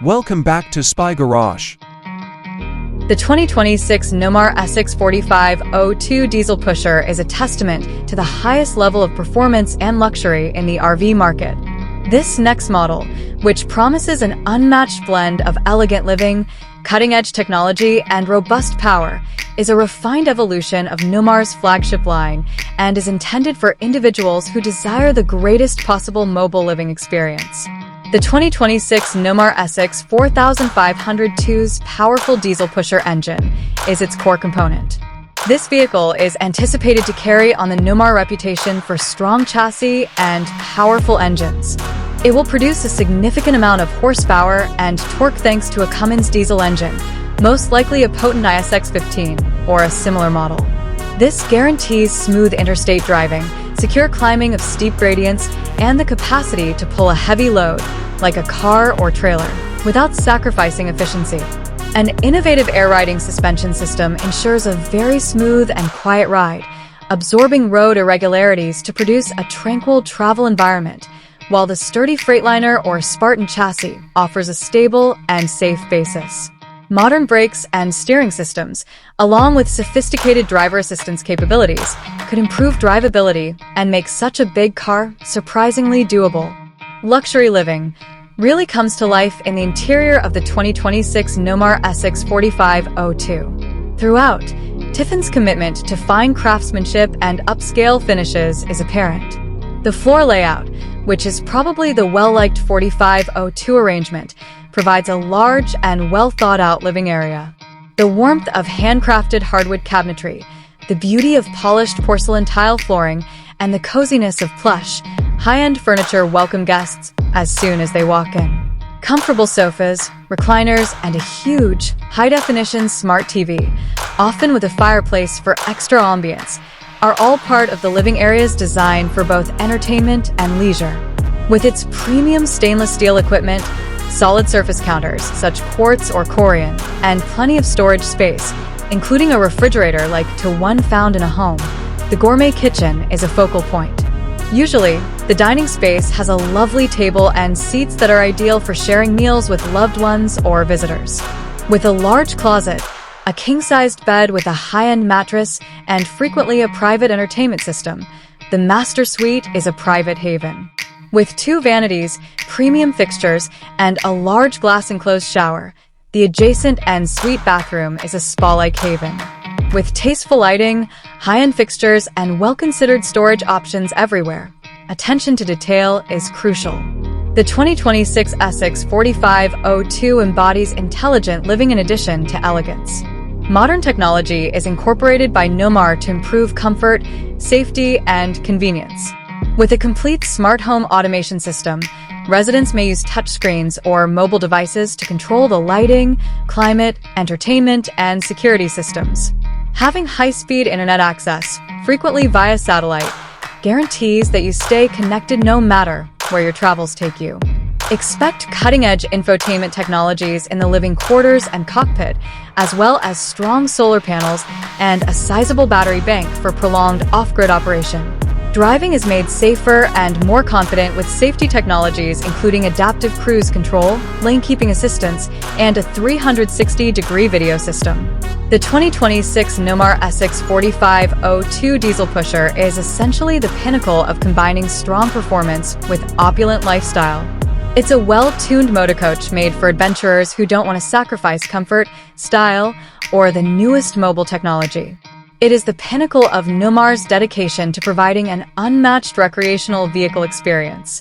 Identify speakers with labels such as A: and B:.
A: Welcome back to Spy Garage.
B: The 2026 Newmar Essex 4502 diesel pusher is a testament to the highest level of performance and luxury in the RV market. This next model, which promises an unmatched blend of elegant living, cutting-edge technology, and robust power, is a refined evolution of Newmar's flagship line and is intended for individuals who desire the greatest possible mobile living experience. The 2026 Newmar Essex 4502's powerful diesel pusher engine is its core component. This vehicle is anticipated to carry on the Newmar reputation for strong chassis and powerful engines. It will produce a significant amount of horsepower and torque thanks to a Cummins diesel engine, most likely a potent ISX-15 or a similar model. This guarantees smooth interstate driving, secure climbing of steep gradients, and the capacity to pull a heavy load, like a car or trailer, without sacrificing efficiency. An innovative air-riding suspension system ensures a very smooth and quiet ride, absorbing road irregularities to produce a tranquil travel environment, while the sturdy Freightliner or Spartan chassis offers a stable and safe basis. Modern brakes and steering systems, along with sophisticated driver assistance capabilities, could improve drivability and make such a big car surprisingly doable. Luxury living really comes to life in the interior of the 2026 Newmar Essex 4502. Throughout, Tiffin's commitment to fine craftsmanship and upscale finishes is apparent. The floor layout, which is probably the well-liked 4502 arrangement, provides a large and well-thought-out living area. The warmth of handcrafted hardwood cabinetry, the beauty of polished porcelain tile flooring, and the coziness of plush, high-end furniture welcome guests as soon as they walk in. Comfortable sofas, recliners, and a huge, high-definition smart TV, often with a fireplace for extra ambience, are all part of the living area's design for both entertainment and leisure. With its premium stainless steel equipment, solid surface counters, such quartz or corian, and plenty of storage space, including a refrigerator like to one found in a home, the gourmet kitchen is a focal point. Usually, the dining space has a lovely table and seats that are ideal for sharing meals with loved ones or visitors. With a large closet, a king-sized bed with a high-end mattress, and frequently a private entertainment system, the master suite is a private haven. With 2 vanities, premium fixtures, and a large glass-enclosed shower, the adjacent and suite bathroom is a spa-like haven. With tasteful lighting, high-end fixtures, and well-considered storage options everywhere, attention to detail is crucial. The 2026 Essex 4502 embodies intelligent living in addition to elegance. Modern technology is incorporated by Newmar to improve comfort, safety, and convenience. With a complete smart home automation system, residents may use touchscreens or mobile devices to control the lighting, climate, entertainment, and security systems. Having high-speed internet access, frequently via satellite, guarantees that you stay connected no matter where your travels take you. Expect cutting-edge infotainment technologies in the living quarters and cockpit, as well as strong solar panels and a sizable battery bank for prolonged off-grid operation. Driving is made safer and more confident with safety technologies including adaptive cruise control, lane keeping assistance, and a 360-degree video system. The 2026 Newmar Essex 4502 diesel pusher is essentially the pinnacle of combining strong performance with opulent lifestyle. It's a well-tuned motorcoach made for adventurers who don't want to sacrifice comfort, style, or the newest mobile technology. It is the pinnacle of Newmar's dedication to providing an unmatched recreational vehicle experience.